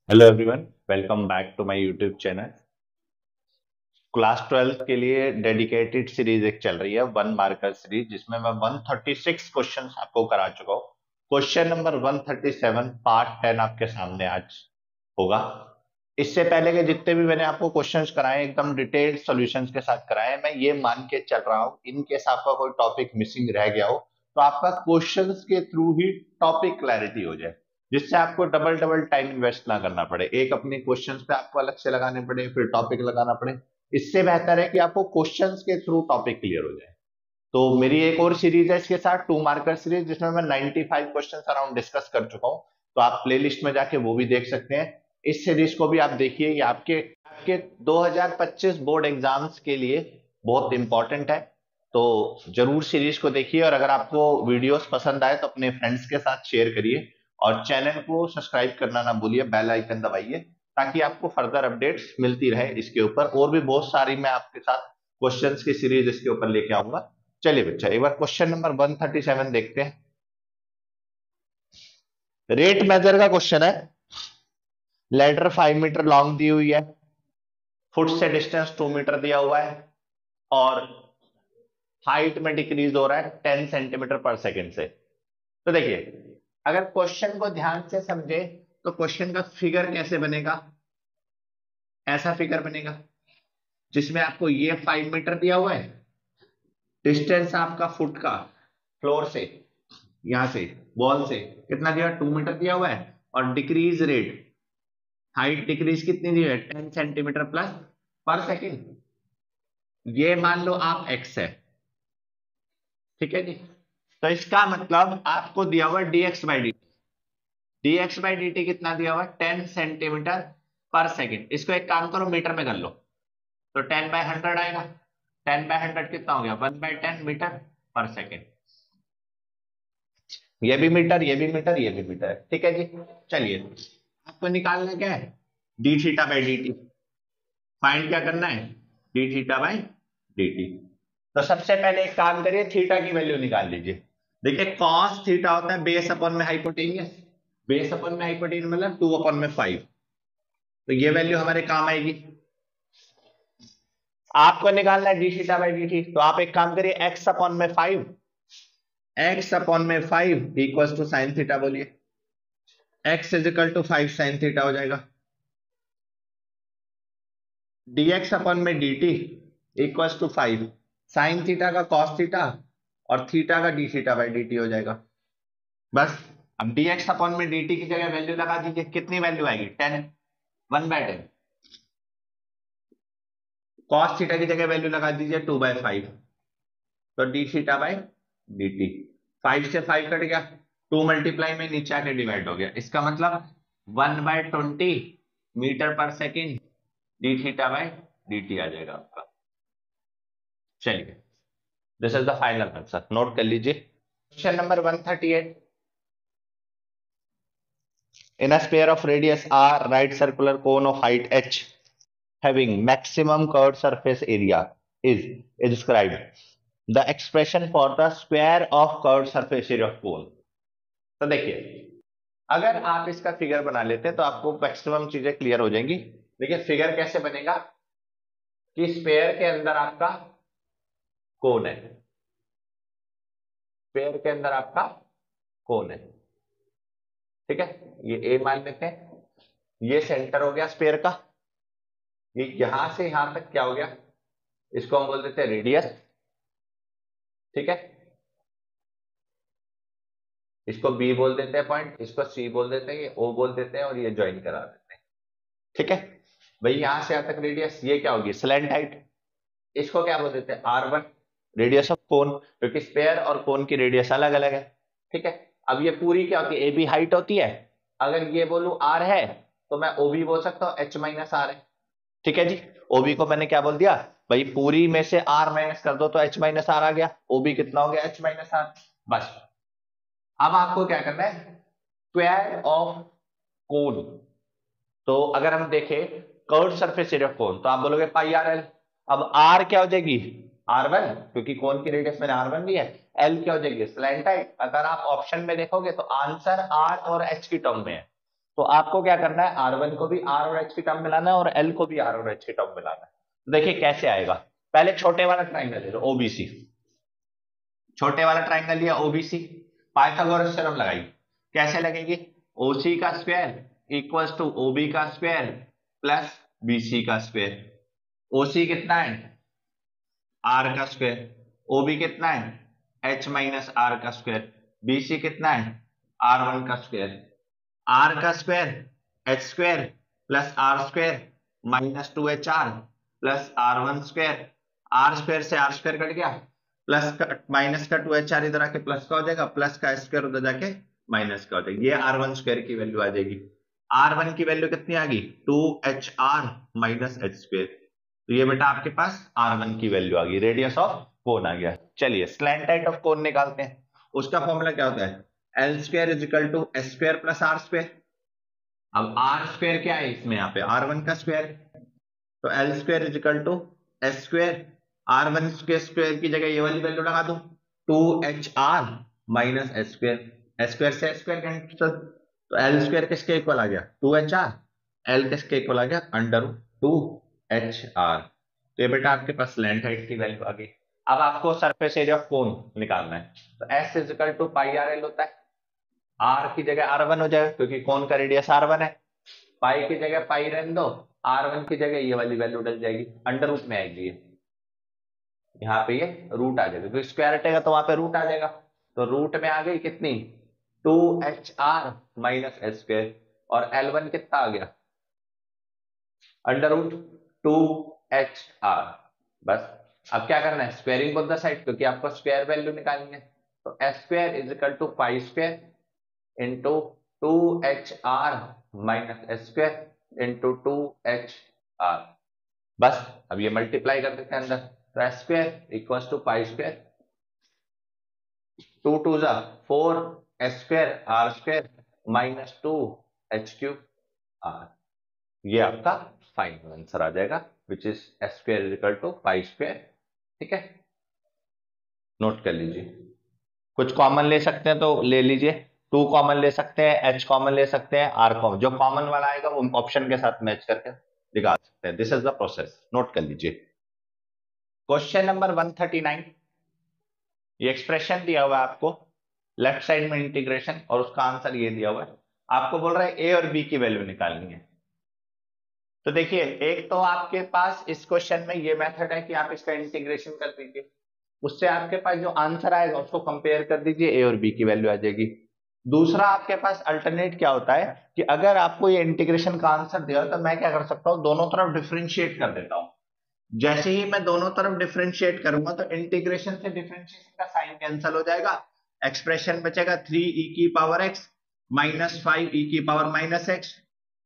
Hello everyone, welcome back to my YouTube channel. Class 12 के लिए dedicated series एक चल रही है, वन मार्कर सीरीज, जिसमें मैं 136 क्वेश्चंस आपको करा चुका हूँ। क्वेश्चन नंबर 137 पार्ट 10 आपके सामने आज होगा। इससे पहले के जितने भी मैंने आपको क्वेश्चंस कराए एकदम डिटेल्ड सॉल्यूशंस के साथ कराए हैं। मैं ये मान के चल रहा हूँ इन केस आपका कोई टॉपिक मिसिंग रह गया हो तो आपका क्वेश्चंस के थ्रू ही टॉपिक क्लैरिटी हो जाए, जिससे आपको डबल डबल टाइम इन्वेस्ट ना करना पड़े, एक अपने क्वेश्चंस पे आपको अलग से लगाने पड़े फिर टॉपिक लगाना पड़े। इससे बेहतर है कि आपको क्वेश्चंस के थ्रू टॉपिक क्लियर हो जाए। तो मेरी एक और सीरीज है इसके साथ, टू मार्कर सीरीज, जिसमें मैं 95 क्वेश्चंस अराउंड डिस्कस कर चुका हूं। तो आप प्लेलिस्ट में जाके वो भी देख सकते हैं। इस सीरीज को भी आप देखिए, ये आपके आपके 2025 बोर्ड एग्जाम्स के लिए बहुत इंपॉर्टेंट है। तो जरूर सीरीज को देखिए, और अगर आपको वीडियोस पसंद आए तो अपने फ्रेंड्स के साथ शेयर करिए, और चैनल को सब्सक्राइब करना ना भूलिए, बेल आइकन दबाइए, ताकि आपको फर्दर अपडेट्स मिलती रहे इसके ऊपर। और भी बहुत सारी मैं आपके साथ क्वेश्चंस की सीरीज इसके ऊपर लेके आऊंगा। चलिए बच्चा, एक बार क्वेश्चन नंबर 137 देखते हैं। रेट मेजर का क्वेश्चन है। लेडर 5 मीटर लॉन्ग दी हुई है, फुट से डिस्टेंस 2 मीटर दिया हुआ है, और हाइट में डिक्रीज हो रहा है 10 सेंटीमीटर पर सेकेंड से। तो देखिए, अगर क्वेश्चन को ध्यान से समझे तो क्वेश्चन का फिगर कैसे बनेगा। ऐसा फिगर बनेगा जिसमें आपको ये 5 मीटर दिया हुआ है, डिस्टेंस आपका फुट का फ्लोर से, यहां से वॉल से कितना दिया, 2 मीटर दिया हुआ है, और डिक्रीज रेट, हाइट डिक्रीज कितनी दी है, 10 सेंटीमीटर प्लस पर सेकेंड। ये मान लो आप एक्स है, ठीक है जी। तो इसका मतलब आपको दिया हुआ dx by D, dx by D T कितना दिया हुआ है, 10 सेंटीमीटर पर सेकेंड। इसको एक काम करो, मीटर में कर लो, तो 10/100 आएगा। 10/100 कितना हो गया, 1/10 मीटर पर सेकेंड। ये भी मीटर, ये भी मीटर, ये भी मीटर है, ठीक है जी। चलिए, आपको निकालना क्या है, D theta by D T. Find क्या करना है, D theta by D T. तो सबसे पहले एक काम करिए, थीटा की वैल्यू निकाल लीजिए। देखिए, कॉस थीटा होता है बेस अपॉन में हाइपोटेनियस, बेस अपॉन में हाइपोटेनियस मतलब 2/5। तो ये वैल्यू हमारे काम आएगी। आपको निकालना है D theta by D T, तो आप एक काम करिए, एक्स अपॉन में 5, एक्स अपॉन में 5 इक्वल टू साइन थीटा, बोलिए X is equal to 5 sine theta हो जाएगा। dx अपॉन में dt equals to 5 sine theta का कॉस थीटा, और थीटा का D theta by D T हो जाएगा। बस, अब dx अपॉन में dt की जगह वैल्यू लगा दीजिए, कितनी वैल्यू आएगी, 10, 1/10। कॉस थीटा की जगह वैल्यू लगा दीजिए 2/5, तो D theta by D T. 5 से 5 कट गया, 2 मल्टीप्लाई में नीचे आके डिवाइड हो गया, इसका मतलब 1/20 मीटर पर second D theta by D T आ जाएगा आपका। चलिए, this is the final answer, note कर लीजिए। Question number 138। In a sphere of radius r, right circular cone of height h having maximum curved surface area is described. The expression for the square of curved surface area of cone. तो देखिए, अगर आप इसका figure बना लेते हैं तो आपको मैक्सिमम चीजें क्लियर हो जाएंगी। देखिए, फिगर कैसे बनेगा कि स्पेयर के अंदर आपका कोन है, स्पेयर के अंदर आपका कोन है, ठीक है। ये ए मान लेते हैं, ये सेंटर हो गया स्पेयर का, ये यहां से यहां तक क्या हो गया, इसको हम बोल देते हैं रेडियस, ठीक है। इसको बी बोल देते हैं पॉइंट, इसको सी बोल देते हैं, ये ओ बोल देते हैं, और ये ज्वाइन करा देते हैं, ठीक है। भाई यहां से यहां तक रेडियस, ये क्या होगी, स्लैंट हाइट। इसको क्या बोल देते हैं, R1, रेडियस ऑफ कोन, क्योंकि स्पेयर और कोन की रेडियस अलग अलग है, ठीक है। अब ये पूरी क्या होती है, ए बी हाइट होती है। अगर ये बोलू आर है तो मैं ओ बी बोल सकता हूँ, एच माइनस आर है, ठीक है जी। ओबी को मैंने क्या बोल दिया, भाई पूरी में से आर माइनस कर दो तो एच माइनस आर आ गया, ओबी कितना हो गया, एच माइनस आर। बस, अब आपको क्या करना है, स्क्वायर ऑफ कोन। तो अगर हम देखें curved surface area of cone, तो आप बोलोगे पाई आर एल। अब आर क्या हो जाएगी, R1, क्योंकि कोन की रेडियस मैंने R1 दी है। एल क्या हो जाएगी, स्लैंट हाइट। अगर आप ऑप्शन में देखोगे तो आंसर आर और एच की टर्म में है, तो आपको क्या करना है, R1 को भी R और H की टर्म मिलाना है और L को भी R और H की टर्म मिलाना है। तो देखिए कैसे आएगा, पहले छोटे वाला ट्राइंगल ले लो OBC, छोटे वाला ट्राइंगल लिया OBC, पाइथागोरस थ्योरम लगाई, कैसे लगेगी, OC का स्क्वायर इक्वल्स टू OB का स्क्वायर प्लस BC का स्क्वायर। OC कितना है, R का स्क्वायर, OB कितना है, H माइनस R का स्क्वायर, BC कितना है, R1 का स्क्वायर। R का square H square plus R square minus 2HR plus R1 square, R square से R स्क्वायर कट गया, प्लस का माइनस का 2HR इधर आके प्लस का हो जाएगा, प्लस का स्क्वायर उधर जाके माइनस का हो जाएगा, ये R1 स्क्वायर की वैल्यू आ जाएगी। R1 की वैल्यू कितनी आ गई, 2HR माइनस H स्क्वायर, तो ये बेटा आपके पास R1 की वैल्यू आ गई, रेडियस ऑफ कोन आ गया। चलिए स्लैंट एंड ऑफ कोन निकालते हैं, उसका फॉर्मूला क्या होता है, L square is equal to S square plus R square. अब R स्क्वायर क्या है इसमें, यहाँ पे R1 का स्क्वायर, तो L square is equal to S square, R1 के स्क्वायर की जगह ये वाली वैल्यू लगा दो 2HR minus S square, S square से S स्क्वायर कैंसिल, तो L स्क्वायर किसके इक्वल आ गया 2HR, L किसके इक्वल आ गया अंडर 2HR। तो ये बेटा आपके पास लेंथ हाइट की वैल्यू आ गई। अब आपको सरफेस एरिया ऑफ कोन निकालना है, तो S is equal to pi RL होता है, R की जगह R1 हो जाएगा क्योंकि कोन का रेडियस R1 है, पाई की जगह पाई रहने दो, R1 की जगह ये वाली वैल्यू डल जाएगी, अंडर रूट में आएगी ये, यहाँ पे ये रूट आ जाएगा, तो स्क्वायर हटेगा तो वहां पे रूट आ जाएगा, तो रूट में आ गई कितनी 2HR माइनस S स्क्वायर, और L1 कितना आ गया अंडर रूट 2HR। बस अब क्या करना है, स्क्वायरिंग बोथ द साइड, क्योंकि आपको स्क्वायर वैल्यू निकालनी है, तो S square is equal to pi square into 2HR minus S square into 2HR। बस अब ये मल्टीप्लाई कर देते हैं अंदर, तो S square equals to pi square, 2 2 जा 4 S square R square minus 2H cube R, ये आपका फाइनल आंसर आ जाएगा, which is S square is equal to pi square. ठीक है, नोट कर लीजिए, कुछ कॉमन ले सकते हैं तो ले लीजिए, 2 कॉमन ले सकते हैं, H कॉमन ले सकते हैं, R कॉमन, जो कॉमन वाला आएगा वो ऑप्शन के साथ मैच करके दिखा सकते हैं। This is the process, note कर लीजिए। क्वेश्चन नंबर 139, ये एक्सप्रेशन दिया हुआ है आपको, लेफ्ट साइड में इंटीग्रेशन, और उसका आंसर ये दिया हुआ है, आपको बोल रहा है ए और बी की वैल्यू निकालनी है। तो देखिए एक तो आपके पास इस क्वेश्चन में ये मेथड है कि आप इसका इंटीग्रेशन कर दीजिए, उससे आपके पास जो आंसर आएगा उसको कंपेयर कर दीजिए, ए और बी की वैल्यू आ जाएगी। दूसरा आपके पास अल्टरनेट क्या होता है कि अगर आपको ये इंटीग्रेशन का आंसर दिया तो मैं क्या कर सकता हूं, दोनों तरफ डिफरेंशिएट कर देता हूं। जैसे ही मैं दोनों तरफ डिफरेंशिएट करूंगा तो इंटीग्रेशन से डिफरेंशिएशन का साइन कैंसिल हो जाएगा, एक्सप्रेशन बचेगा 3e की पावर x माइनस 5e की पावर माइनस x,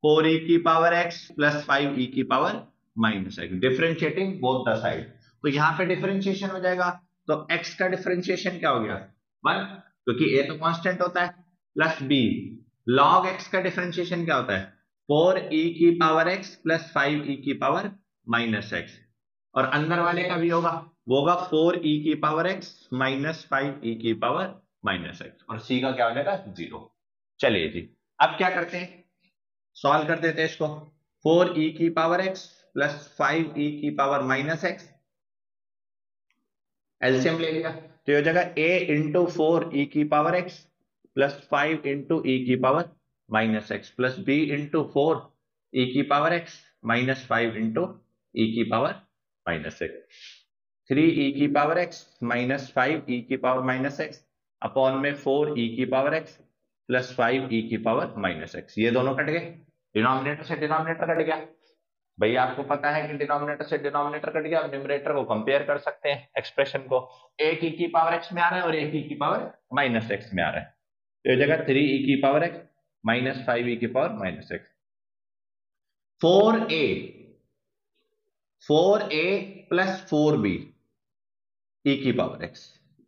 4e की पावर x प्लस 5e की power minus x, differentiating both the side. तो यहाँ पे डिफरेंशिएशन हो जाएगा, तो x का डिफरेंशिएशन क्या हो गया 1, क्योंकि a तो कांस्टेंट होता है, प्लस b log x का डिफरेंशिएशन क्या होता है 4e की पावर x प्लस 5e की पावर माइनस x, और अंदर वाले का भी होगा, वो होगा 4e की पावर x माइनस 5e की पावर माइनस x, और c का क्या हो जाएगा 0। चलिए जी अब क्या करते हैं, सॉल्व कर देते हैं इसको, 4e की पावर x प्लस 5e की पावर माइनस x, एलसीएम ले लिया तो ये हो जाएगा a इंटू 4e की power x plus 5 into e की power minus x plus b into 4e की power x minus 5 into e की पावर माइनस x, 3e की पावर x माइनस 5e की पावर माइनस x अपॉन में 4e की power x plus 5e की power minus x, ये दोनों cut गए, डिनोमिनेटर से डिनोमिनेटर कट गया। भैया आपको पता है कि डिनोमिनेटर से डिनोमिनेटर कट गया, न्यूमरेटर को कंपेयर कर सकते हैं एक्सप्रेशन को, एक e की पावर x में आ रहा है और एक e की पावर माइनस x में आ रहा है, तो ये जगह 3e की पावर x माइनस 5e की power minus x, 4a plus 4b e की पावर x,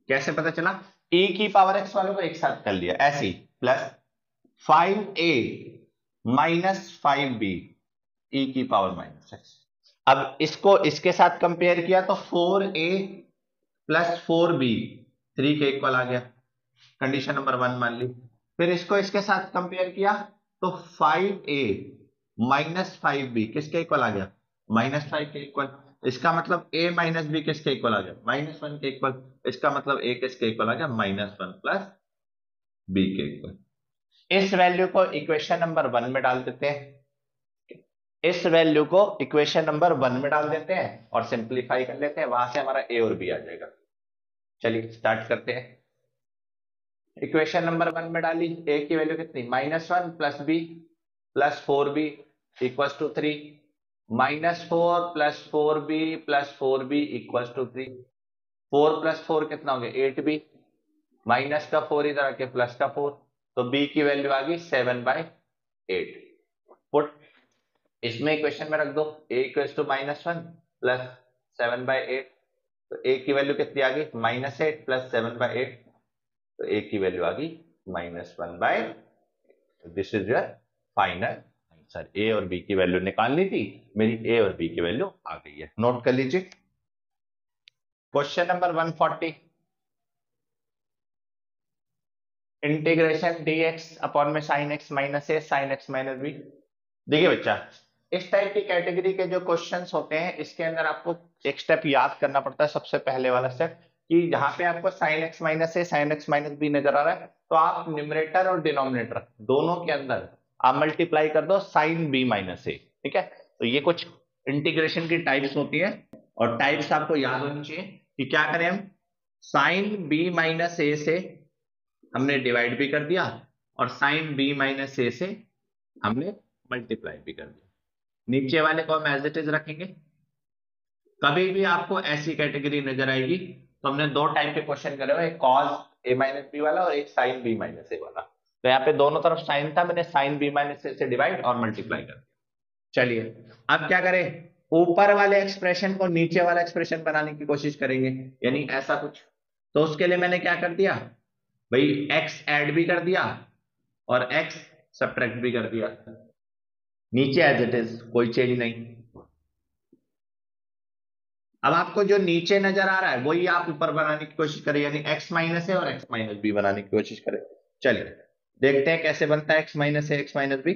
कैसे पता चला, e की पावर x वालों को एक साथ कर लिया ऐसे ही, plus 5a minus 5b e की पावर माइनस x। अब इसको इसके साथ कंपेयर किया तो 4a प्लस 4b 3 के इक्वल आ गया, कंडीशन नंबर 1 मान ली, फिर इसको इसके साथ कंपेयर किया तो 5a माइनस 5b किसके इक्वल आ गया? -5 के इक्वल। इसका मतलब a माइनस बी किसके इक्वल आ गया? -1 के इक्वल। इसका मतलब a किसके इक्वल आ गया? -1 प्लस b के इक्वल। इस वैल्यू को इक्वेशन नंबर 1 में डाल देते हैं, इस वैल्यू को इक्वेशन नंबर 1 में डाल देते हैं और सिंप्लीफाई कर लेते हैं, वहां से हमारा a और b आ जाएगा। चलिए स्टार्ट करते हैं। इक्वेशन नंबर 1 में डाली, a की वैल्यू कितनी? -1 plus b plus 4b equals to 3, -4 plus 4b plus 4b equals to 3। 4 plus 4 कितना हो गया? 8b, माइनस का 4 इधर आके प्लस का 4, तो b की वैल्यू आ गई 7/8। पुट इसमें इक्वेशन में रख दो, a इक्वल्स टू -1 प्लस 7/8, तो a की वैल्यू कितनी आ गई? -8 प्लस 7/8, तो a की वैल्यू आ गई -1/। This is your final answer. a और b की वैल्यू निकालनी थी, मेरी a और b की वैल्यू आ गई है। नोट कर लीजिए। Question number 140, integration dx upon में sin x minus a sin x minus b। देखिए बच्चा, इस टाइप की कैटेगरी के जो क्वेश्चंस होते हैं, इसके अंदर आपको एक स्टेप याद करना पड़ता है। सबसे पहले वाला स्टेप कि जहां पे आपको sin x minus a sin x minus b नजर आ रहा है, तो आप न्यूमरेटर और डिनोमिनेटर दोनों के अंदर आप मल्टीप्लाई कर दो sin b माइनस a। ठीक है, तो ये कुछ इंटीग्रेशन की टाइप्स होती है और टाइप्स आपको याद होनी चाहिए कि क्या करें हम। sin b माइनस a से हमने डिवाइड भी कर दिया और sin b माइनस a से हमने मल्टीप्लाई भी कर दिया। नीचे वाले को हम एज इट इज रखेंगे। कभी भी आपको ऐसी कैटेगरी नजर आएगी तो हमने दो टाइप के क्वेश्चन करे हुए, एक cos a माइनस बी वाला और एक sin b माइनस a वाला। तो यहाँ पे दोनों तरफ साइन था, मैंने sin b माइनस a से डिवाइड और मल्टीप्लाई कर दिया। चलिए अब क्या करें, ऊपर वाले एक्सप्रेशन को नीचे वाला एक्सप्रेशन बनाने की कोशिश करेंगे, यानी ऐसा कुछ। तो उसके लिए मैंने क्या कर दिया भाई, x ऐड भी कर दिया और x सब्ट्रैक्ट भी कर दिया। नीचे एज इट इज, कोई चेंज नहीं। अब आपको जो नीचे नजर आ रहा है वही आप ऊपर बनाने की कोशिश करें, यानी x माइनस ए और x माइनस बी बनाने की कोशिश करें। चलिए देखते हैं कैसे बनता है x minus A x minus B.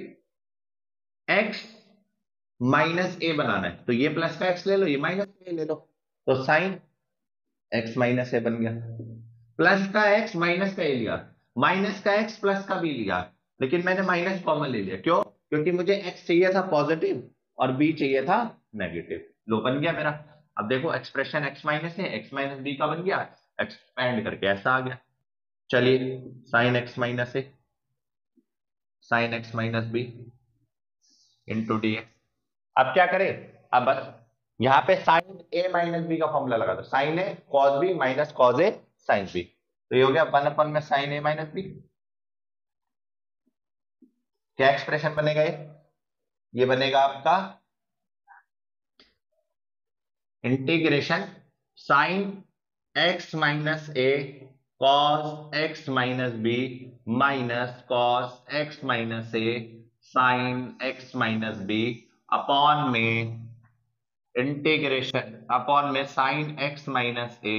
x minus A बनाना है तो ये प्लस का x ले लो, ये माइनस का ए ले लो, तो साइन x माइनस ए बन गया। प्लस का x माइनस का ए लिया, माइनस का x प्लस का बी लिया, लेकिन मैंने माइनस कॉमन ले लिया। क्यों? क्योंकि मुझे x चाहिए था पॉजिटिव और b चाहिए था नेगेटिव। लो बन गया मेरा। अब देखो एक्सप्रेशन x माइनस है, x माइनस बी का बन गया, एक्सपेंड करके ऐसा आ गया। चलिए sine x minus A sine x minus B into d x. अब क्या करें, अब बस यहाँ पे साइन ए माइनस बी का फॉर्मूला लगा दो, sine A cos B minus cos A sine B, तो ये हो गया 1 में साइन ए माइनस बी। क्या एक्सप्रेशन बनेगा ये बनेगा आपका integration sine x minus A cos x minus B minus cos x minus A sine x minus B upon में इंटीग्रेशन अपॉन में sine x minus A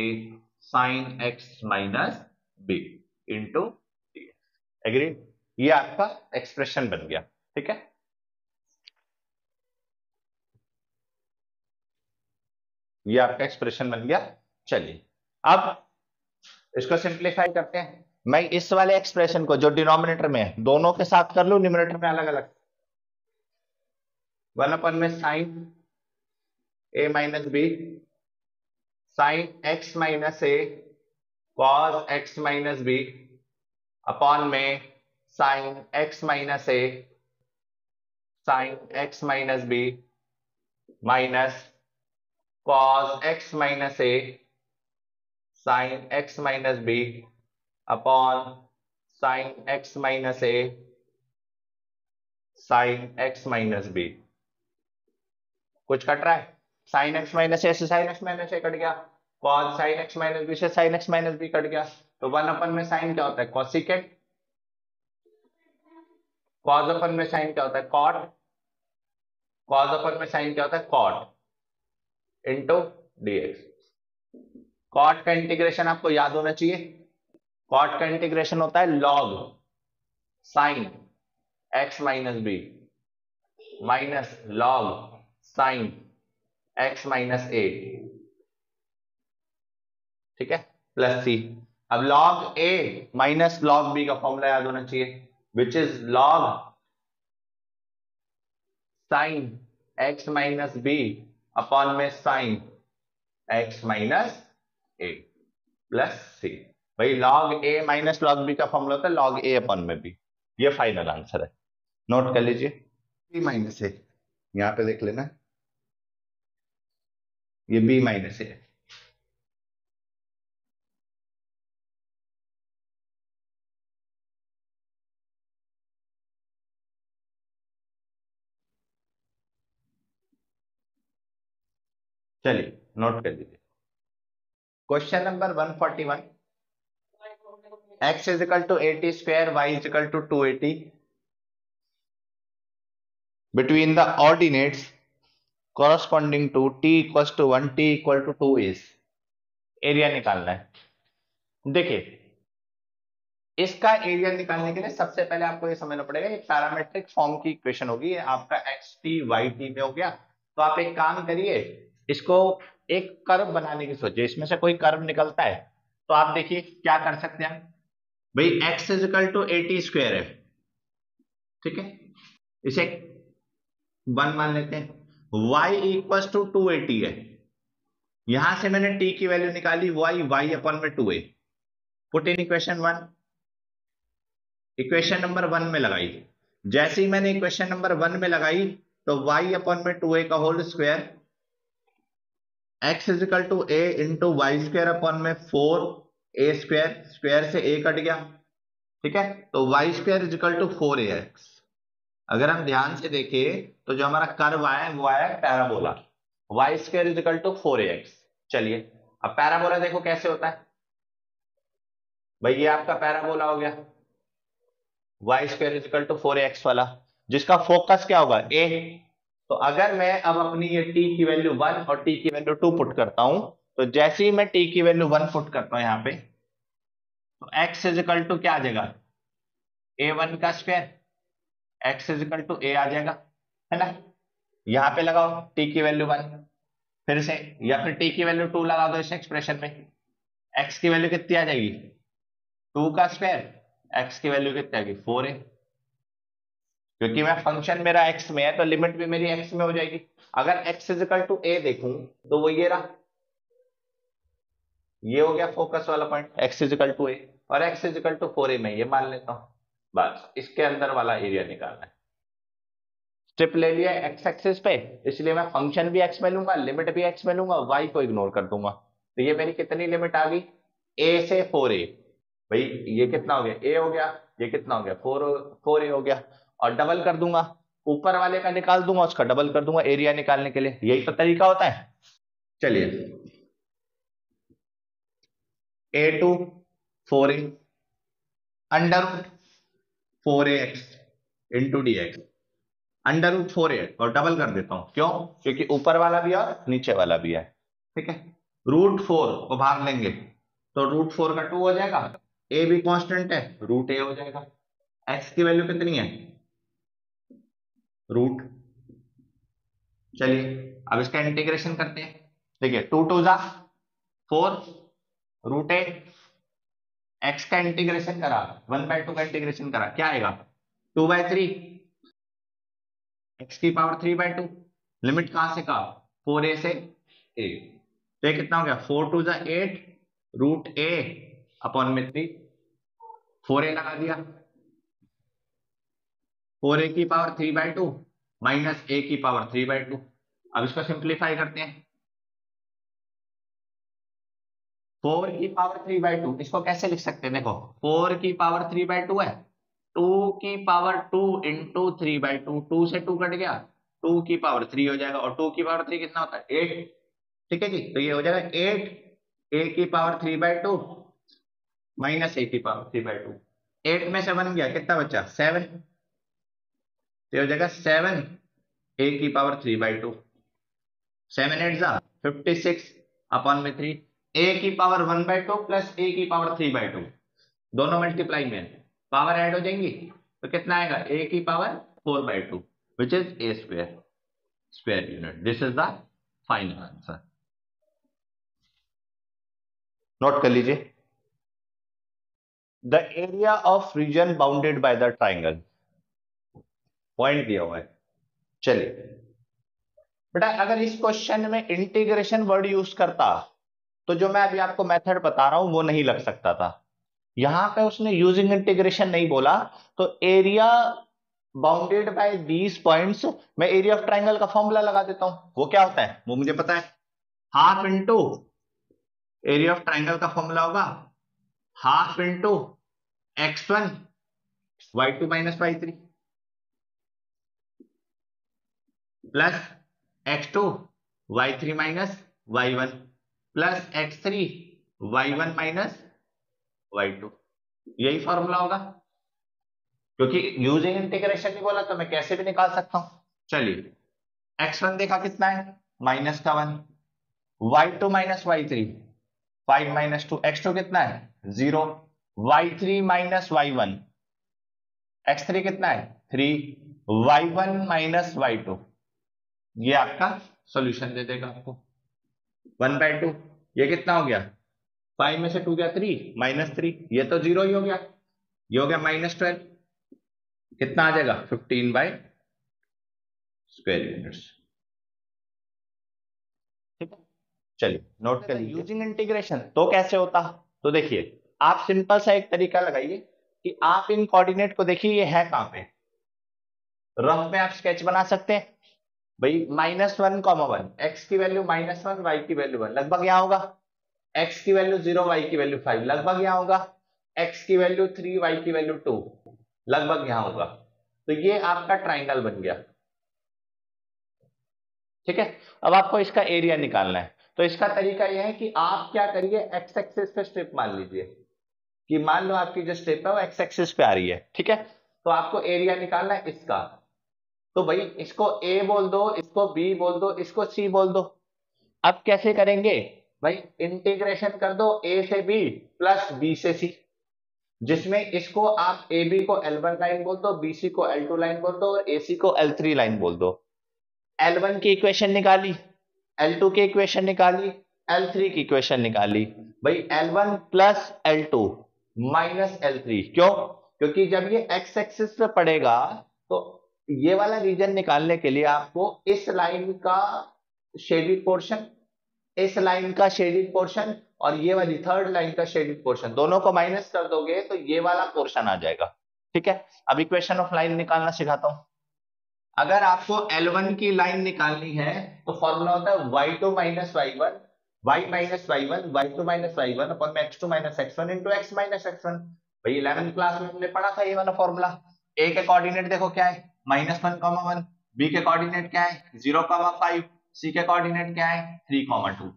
sine x minus B into एग्री। ये आपका expression बन गया। ठीक है, ये आपका एक्सप्रेशन बन गया। चलिए अब इसको सिंप्लीफाई करते हैं। मैं इस वाले एक्सप्रेशन को जो डिनोमिनेटर में है दोनों के साथ कर लूं, न्यूमरेटर में अलग अलग। 1 में sine A minus B sine x minus A cos x minus B upon में sine x minus A sine x minus B minus cos x minus A sine x minus B upon sine x minus A sine x minus B. कुछ cut रहा है? Sine x minus A से sine x minus A cut गया, cos sine x minus B से sine x minus B cut गया, तो 1 में sign क्या होता है? कॉसिकेट। कॉस अपन में साइन क्या होता है? कॉट। कॉस अपन में साइन क्या होता है? Cot into dx. कॉट का इंटीग्रेशन आपको याद होना चाहिए, कॉट का इंटीग्रेशन होता है log sine x minus B minus log sine x minus A, ठीक है, प्लस सी। अब log A minus log B का फॉर्मूला याद होना चाहिए, which is log sine x minus B upon में sine x minus A plus C. भाई log A minus log B का फॉर्मूला होता है लॉग ए अपॉन में बी। ये फाइनल आंसर है, नोट कर लीजिए। बी माइनस ए, यहां पे देख लेना, ये बी माइनस ए। चलिए नोट कर लीजिए। Question number 141, x is equal to 80 square y is equal to 280 between the ordinates corresponding to t equals to 1 t equal to 2 is, area निकालना है। देखिए इसका एरिया निकालने के लिए सबसे पहले आपको ये समझना पड़ेगा, ये पैरामेट्रिक फॉर्म की इक्वेशन होगी, आपका एक्स टी वाई टी में हो गया। तो आप एक काम करिए, इसको एक कर्व बनाने की सोचिए, इसमें से कोई कर्व निकलता है तो आप देखिए क्या कर सकते हैं। भाई x is equal to 80 square है, ठीक है, इसे 1 मान लेते हैं। y इक्वल टू 280 है, यहां से मैंने t की वैल्यू निकाली y अपॉन में 2a, put in equation 1, equation number 1 में लगाई। जैसे ही मैंने इक्वेशन नंबर 1 में लगाई तो y अपॉन में 2a का whole square x is equal to a into y square upon में 4a स्क्वायर, स्क्वायर से a कट गया, ठीक है, तो y square is equal to 4ax। अगर हम ध्यान से देखें तो जो हमारा कर्व आया वो आया parabola, y square is equal to 4ax। चलिए अब पैराबोला देखो कैसे होता है। भाई ये आपका पैराबोला हो गया, y square is equal to 4ax वाला, जिसका फोकस क्या होगा a। तो अगर मैं अब अपनी ये t की वैल्यू 1 और t की वैल्यू 2 पुट करता हूं, तो जैसे ही मैं t की वैल्यू 1 पुट करता हूं यहां पे, तो x इज इक्वल टू क्या आ जाएगा, a1 का square, x is equal to a आ जाएगा, है ना। यहां पे लगाओ t की वैल्यू 1 फिर से, या फिर t की वैल्यू 2 लगा दो इस एक्सप्रेशन में, x की वैल्यू कितनी आ जाएगी 2 का स्क्वायर, x की वैल्यू कितनी आएगी 4a, क्योंकि मैं फंक्शन मेरा x में है तो लिमिट भी मेरी x में हो जाएगी। अगर x is equal to a देखूं तो वो ये रहा, ये हो गया फोकस वाला point, x is equal to a, और x is equal to 4a मैं ये मान लेता हूं। बस इसके अंदर वाला एरिया निकालना है। स्ट्रिप ले लिया x एक्सिस पे, इसलिए मैं फंक्शन भी x में लूंगा, लिमिट भी x में लूंगा, y को इग्नोर कर दूंगा। तो ये मेरी कितनी लिमिट आ गई, a से 4a। भाई ये कितना हो गया a हो गया, ये कितना हो गया 4a हो गया, और डबल कर दूंगा, ऊपर वाले का निकाल दूंगा, उसका डबल कर दूंगा एरिया निकालने के लिए, यही तो तरीका होता है। चलिए a2 4a under 4ax into d x, under root 4a और डबल कर देता हूं, क्यों, क्योंकि ऊपर वाला भी है और नीचे वाला भी है, ठीक है। रूट 4 को भाग लेंगे तो रूट 4 का 2 हो जाएगा, a भी कांस्टेंट है, रूट a हो जाएगा। x की वैल्यू कितनी है रूट, चलिए अब इसका इंटीग्रेशन करते हैं। देखिए 2 2 जा 4 रूट a, x का इंटीग्रेशन करा 1/2 का इंटीग्रेशन करा, क्या आएगा 2/3, x की पावर 3/2, लिमिट कहां से कहा 4a से a, तो ये कितना हो गया 4 2 जा 8 रूट a अपॉन में 3, 4a लगा दिया, 4a की पावर 3/2 माइनस a की पावर 3/2। अब इसको सिंप्लीफाई करते हैं, 4 की पावर 3/2 इसको कैसे लिख सकते हैं, देखो 4 की पावर 3/2 है, 2 की पावर 2 इंटू 3/2, 2 से 2 कट गया, 2 की पावर 3 हो जाएगा, और 2 की पावर 3 कितना होता है 8, ठीक है जी। तो ये हो जाएगा 8 a की पावर 3/2 माइनस a की पावर 3/2, 8 में से 1 गया कितना बचा 7, तो हो जाएगा 7 a की पावर 3/2, 7 8 जा 56 अपॉन में 3, a की पावर 1/2 प्लस a की पावर 3/2, दोनों मल्टीप्लाई में पावर ऐड हो जाएंगी, तो कितना आएगा a की power 4/2 which is a square unit. This is the final answer. Note कर लीजिए, the area of reason bounded by the triangle, point दिया हुआ है। चलिए बेटा, अगर इस क्वेश्चन में इंटीग्रेशन वर्ड यूज करता तो जो मैं अभी आपको मेथड बता रहा हूं वो नहीं लग सकता था। यहां पे उसने यूजिंग इंटीग्रेशन नहीं बोला, तो area bounded by these points, मैं एरिया ऑफ ट्राइंगल का फॉर्मूला लगा देता हूं। वो क्या होता है वो मुझे पता है, half into area of triangle का फॉर्मूला होगा half into x1 y2 minus y3 plus x2 y3 minus y1 plus x3 y1 minus y2। यही फॉर्मूला होगा, क्योंकि यूजिंग इंटीग्रेशन नहीं बोला तो मैं कैसे भी निकाल सकता हूं। चलिए x1 देखा कितना है -1, y2 minus y3 5 minus 2, x2 कितना है 0, y3 माइनस y1, x3 कितना है 3, y1 माइनस y2। ये आपका सॉल्यूशन दे देगा आपको 1/2। ये कितना हो गया 5 में से 2 गया 3 -3, ये तो 0 ही हो गया। ये हो गया -12, कितना आ जाएगा 15 स्क्वायर यूनिट्स। ठीक है, चलिए नोट कर लीजिए। यूजिंग इंटीग्रेशन तो कैसे होता, तो देखिए आप सिंपल सा एक तरीका लगाइए कि आप इन कोऑर्डिनेट को देखिए, ये है कहां पे, रफ में आप स्केच बना सकते हैं भाई। -1, x की वैल्यू -1, y की वैल्यू 1, लगभग यहाँ होगा। x की वैल्यू 0, y की वैल्यू 5, लगभग यहाँ होगा। x की वैल्यू 3, y की वैल्यू 2, लगभग यहाँ होगा। तो ये आपका ट्राइंगल बन गया। ठीक है, अब आपको इसका एरिया निकालना है। तो इसका तरीका यह है कि आप क्या करिए, एक्स एक्सिस पे स्ट्रिप मान लीजिए, कि मान लो आपकी जो स्ट्रिप है वो एक्स एक्सिस पे आ रही है। ठीक है, तो आपको एरिया निकालना है इसका। तो भाई इसको ए बोल दो, इसको बी बोल दो, इसको सी बोल दो। अब कैसे करेंगे भाई, इंटीग्रेशन कर दो ए से बी प्लस बी से सी, जिसमें इसको आप ए बी को L1 लाइन बोल दो, बी सी को L2 लाइन बोल दो और ए सी को L3 लाइन बोल दो। L1 की इक्वेशन निकाली, L2 की इक्वेशन निकाली, L3 की इक्वेशन निकाली। भाई L1 plus L2 minus L3, क्यों? क्योंकि जब ये x एक्सिस पे पड़ेगा तो ये वाला रीजन निकालने के लिए आपको इस लाइन का शेडिड पोर्शन, इस लाइन का शेडिड पोर्शन और ये वाली थर्ड लाइन का शेडिड पोर्शन, दोनों को माइनस कर दोगे तो ये वाला पोर्शन आ जाएगा। ठीक है, अब इक्वेशन ऑफ लाइन निकालना सिखाता हूं। अगर आपको L1 की लाइन निकालनी है तो फॉर्मूला होता है y2 minus y1, y minus y1, y2 minus y1 upon x2 minus x1 into x minus x1। भाई 11th क्लास में हमने पढ़ा था ये वाला फॉर्मूला। a के कोऑर्डिनेट देखो क्या है -1, b के कोऑर्डिनेट क्या है 0,5, c के कोऑर्डिनेट क्या है 3,2।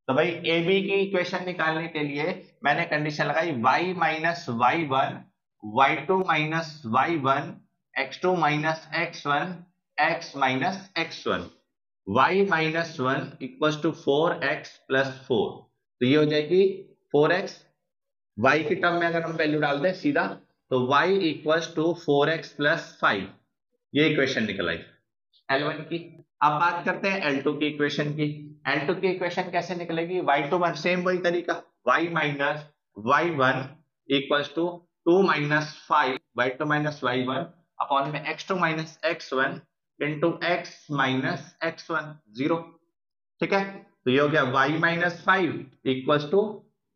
तो भाई ए बी की इक्वेशन निकालने के लिए मैंने कंडीशन लगाई y minus y1, y2 minus y1, x2 minus x1, x minus x1, y minus 1 equal to 4x plus 4। तो ये हो जाएगी 4x, y की टर्म में अगर हम वैल्यू डाल दें सीधा तो y equal to 4x plus 5। ये इक्वेशन निकल आई L1 की। अब बात करते हैं L2 की इक्वेशन की। L2 की इक्वेशन कैसे निकलेगी, y2 सेम वही तरीका, y minus y1 equal to 2 minus 5 y2 minus y1 upon में x2 minus x1 into x minus x1 0। ठीक है, तो ये हो गया y minus 5 equal to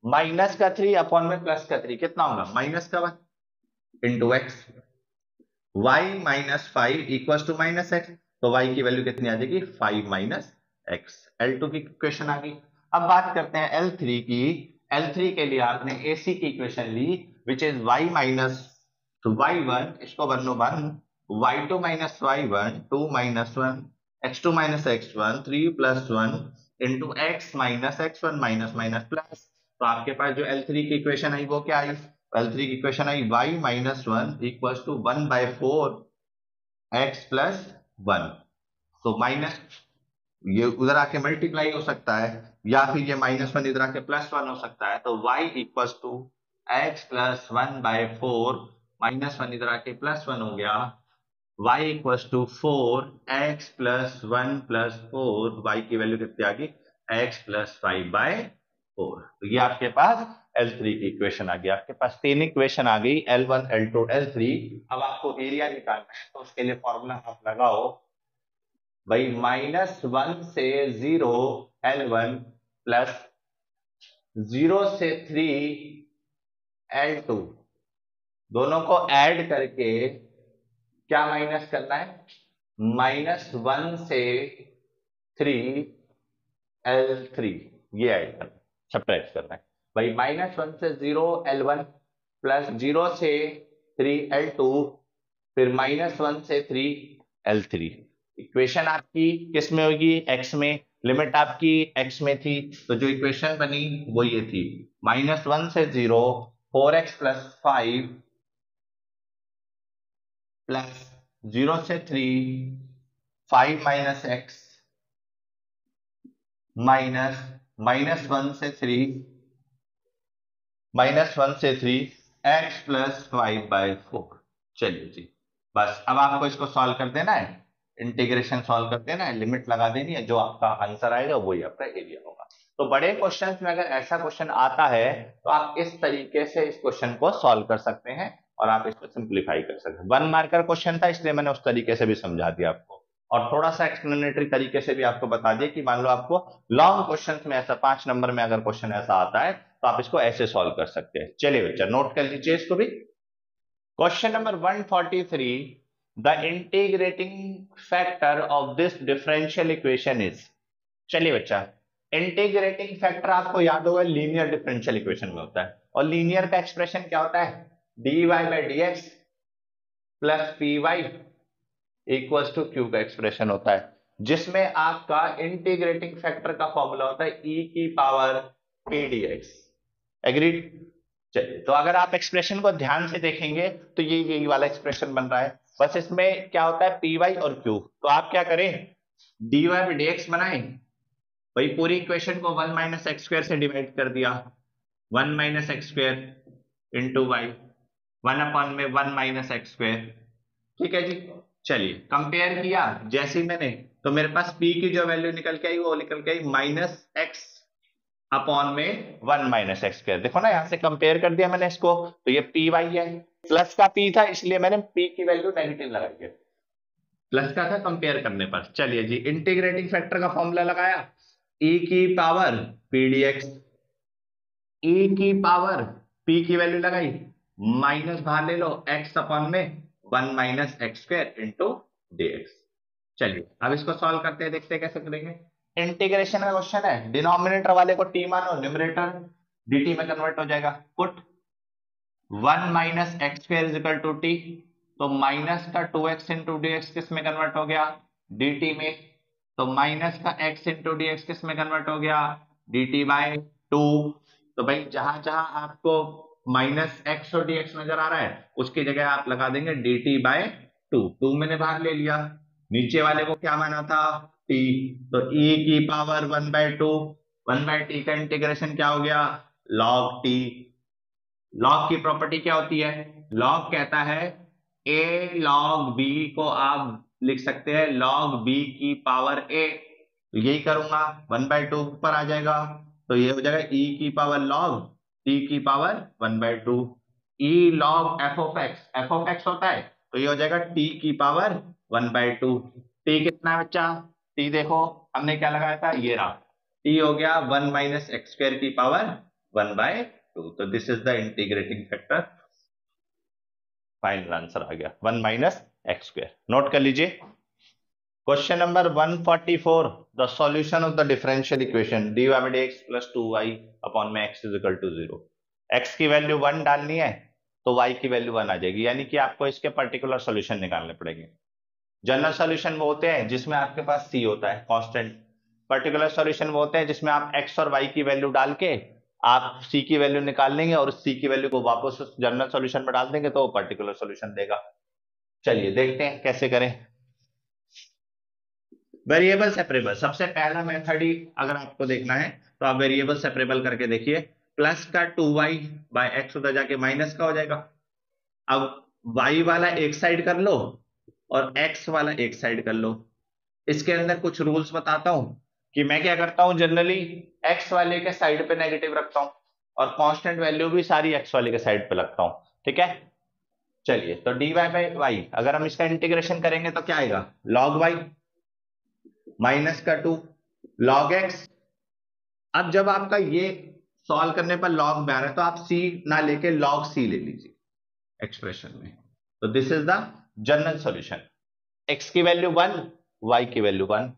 minus का 3 अपॉन में प्लस का 3, कितना होगा माइनस का 1 into x। y minus 5 equal to minus x, तो y की वैल्यू कितनी आ जाएगी 5 माइनस x। L2 की इक्वेशन आ गई। अब बात करते हैं L3 की। L3 के लिए आपने AC की इक्वेशन ली which is y minus y1, इसको 1/1, y2 minus y1 2 minus 1, x2 minus x1 3 plus 1 into x minus x1 minus minus plus. तो आपके पास जो L3 की इक्वेशन आई वो क्या आई, L3 की इक्वेशन आई y minus 1 equal to 1/4 x plus 1। तो माइनस ये उधर आके मल्टीप्लाई हो सकता है या फिर ये -1 इधर आके +1 हो सकता है। तो y equal to x plus 1/4 -1 इधर आके +1 हो गया, y equals to 4 x plus 1 plus 4, y की वैल्यू कितनी आ गई x प्लस 5/4। तो ये आपके पास L3 की इक्वेशन आ गई। आपके पास तीन इक्वेशन आ गई, L1 L2 L3। अब आपको एरिया निकालना है, तो उसके लिए फॉर्मूला आप लगाओ भाई, -1 से 0 L1 प्लस 0 से 3 L2, दोनों को ऐड करके क्या माइनस करना है, -1 से 3 L3, ये ऐड करना है, सब्ट्रैक्ट करना है भाई। -1 से 0 L1 प्लस 0 से 3 L2, फिर -1 से 3 L3। इक्वेशन आपकी किस में होगी, x में। लिमिट आपकी x में थी, तो जो इक्वेशन बनी वो ये थी, -1 से 0 4x प्लस 5 प्लस 0 से 3 5 माइनस x माइनस -1 से 3 x प्लस 5/4। चलिए जी, बस अब आपको इसको सॉल्व कर देना है, इंटीग्रेशन सॉल्व कर देना है, लिमिट लगा देनी है, जो आपका आंसर आएगा वही आपका एरिया होगा। तो बड़े क्वेश्चंस में अगर ऐसा क्वेश्चन आता है तो आप इस तरीके से इस क्वेश्चन को सॉल्व कर सकते हैं और आप इसको सिंप्लीफाई कर सकते हैं। 1 मार्कर क्वेश्चन था, इसलिए मैंने उस तरीके से भी समझा दिया आपको, और थोड़ा सा एक्सप्लेनेटरी तरीके से भी आपको बता दिया कि मान लो आपको लॉन्ग क्वेश्चन में ऐसा 5 नंबर में अगर क्वेश्चन ऐसा आता है तो आप इसको ऐसे सॉल्व कर सकते हैं। चलिए बच्चा नोट कर लीजिए इसको भी। Question number 143, the integrating factor of this differential equation is. चलिए बच्चा, इंटीग्रेटिंग फैक्टर आपको याद होगा लीनियर डिफरेंशियल इक्वेशन में होता है, और लीनियर का एक्सप्रेशन क्या होता है, dy/dx plus p y equals to q का एक्सप्रेशन होता है, जिसमें आपका इंटीग्रेटिंग फैक्टर का फॉर्मूला होता है e की पावर पी dx। एग्रीड। चलिए, तो अगर आप एक्सप्रेशन को ध्यान से देखेंगे तो ये यही वाला एक्सप्रेशन बन रहा है, बस इसमें क्या होता है पी वाई और क्यू। तो आप क्या करें, dy बाई dx बनाएं भाई, पूरी इक्वेशन को 1 माइनस एक्स स्क्वायर से डिवाइड कर दिया, 1 minus x square into y, 1 में 1 माइनस एक्स स्क्वायर। ठीक है जी। चलिए कंपेयर किया जैसे ही मैंने, तो मेरे पास p की जो वैल्यू निकल के आई वो निकल के आई -x अपॉन में 1 माइनस एक्स स्क्वायर। देखो ना, यहां से कंपेयर कर दिया मैंने इसको, तो ये पी वाई है, प्लस का p था इसलिए मैंने p की वैल्यू नेगेटिव लगाई है, प्लस का था कंपेयर करने पर। चलिए जी, इंटीग्रेटिंग फैक्टर का फॉर्मूला लगाया, e की पावर पी dx, e की पावर p की वैल्यू लगाई, माइनस बाहर ले लो x अपॉन में 1 minus x square into dx। चलिए अब इसको सॉल्व करते हैं, देखते हैं कैसे करेंगे। इंटीग्रेशन का क्वेश्चन है, डिनोमिनेटर वाले को t मानो, न्यूमरेटर dt में कन्वर्ट हो जाएगा। Put 1 minus x square is equal to t, तो माइनस का 2x इंटू dx किस में कन्वर्ट हो गया, dt में। तो माइनस का x इंटू dx किस में कन्वर्ट हो गया, dt/2। तो भाई जहां जहां आपको माइनस x और dx नजर आ रहा है उसकी जगह आप लगा देंगे dt/2। 2 मैंने बाहर ले लिया, नीचे वाले को क्या माना था t, तो e की पावर 1/2, 1/t का इंटीग्रेशन क्या हो गया log t। लॉग की प्रॉपर्टी क्या होती है, लॉग कहता है a log b को आप लिख सकते हैं log b की पावर a, तो यही करूंगा 1/2 ऊपर आ जाएगा, तो ये हो जाएगा e की पावर log t की power 1/2, e log f of x होता है, तो ये हो जाएगा t की पावर 1/2। t कितना है बच्चा, t देखो हमने क्या लगाया था, ये रहा, t हो गया 1 माइनस एक्स स्क्वायर की पावर 1/2। तो this is the integrating factor, final answer आ गया 1 माइनस एक्स स्क्वायर। नोट कर लीजिए। Question number 144, the solution of the differential equation dy/dx plus 2y upon में x is equal to 0। x की value 1 डालनी है तो y की वैल्यू 1 आ जाएगी, यानी कि आपको इसके पर्टिकुलर सॉल्यूशन निकालने पड़ेंगे। जनरल सॉल्यूशन वो होते हैं जिसमें आपके पास c होता है कांस्टेंट, पर्टिकुलर सॉल्यूशन वो होते हैं जिसमें आप x और y की वैल्यू डाल के आप c की वैल्यू निकाल लेंगे और c की वैल्यू को वापस जनरल सॉल्यूशन में डाल देंगे तो वो पर्टिकुलर सॉल्यूशन देगा। चलिए देखते हैं कैसे करें। वेरिएबल सेपरेबल, सबसे पहला मेथड ही अगर आपको देखना है तो आप वेरिएबल सेपरेबल करके देखिए, प्लस का 2y बाय एक्स उधर जाके माइनस का हो जाएगा। अब y वाला एक साइड कर लो और x वाला एक साइड कर लो। इसके अंदर कुछ रूल्स बताता हूं कि मैं क्या करता हूं, जनरली x वाले के साइड पे नेगेटिव रखता हूं और कांस्टेंट वैल्यू भी सारी x वाले के साइड पे लगता हूं। ठीक है, चलिए तो dy बाई वाई अगर हम इसका इंटीग्रेशन करेंगे तो क्या आएगा, log y माइनस का 2 log x। अब जब आपका ये सॉल्व करने पर log में आ रहा है तो आप c ना लेके log c ले लीजिए एक्सप्रेशन में। तो this is the general solution. x की वैल्यू 1, y की वैल्यू 1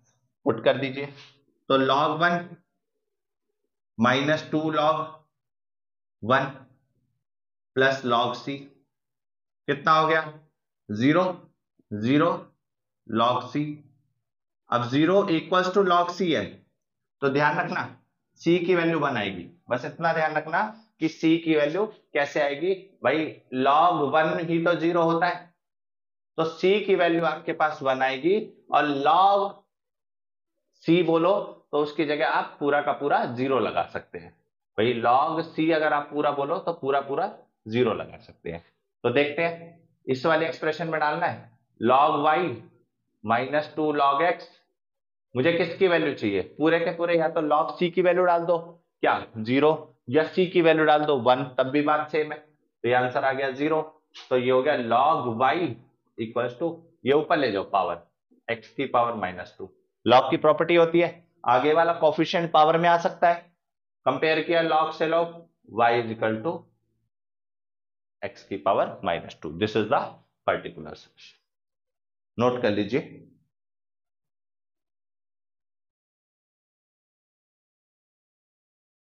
पुट कर दीजिए। तो log 1 minus 2 log 1 plus log c कितना हो गया, 0 0 log c। अब 0 इक्वल्स टू log c है तो ध्यान रखना c की वैल्यू 1 आएगी। बस इतना ध्यान रखना कि c की वैल्यू कैसे आएगी भाई, log 1 ही तो 0 होता है तो c की वैल्यू आपके पास 1 आएगी और log c बोलो तो उसकी जगह आप पूरा का पूरा 0 लगा सकते हैं। भाई log c अगर आप पूरा बोलो तो पूरा पूरा 0 लगा सकते हैं। तो देखते हैं इस वाले एक्सप्रेशन में डालना है log y minus 2 log x। मुझे किसकी वैल्यू चाहिए, पूरे के पूरे, या तो log c की वैल्यू डाल दो क्या 0, या c की वैल्यू डाल दो 1, तब भी बात सेम है। तो ये आंसर आ गया 0। तो ये हो गया log y इक्वल्स टू, ये ऊपर ले जाओ पावर x की पावर माइनस 2। log की प्रॉपर्टी होती है आगे वाला कोफिशिएंट पावर में आ सकता है, कंपेयर किया log से log, y is equal to x की power minus 2। This is the particular solution, note कर लीजिए।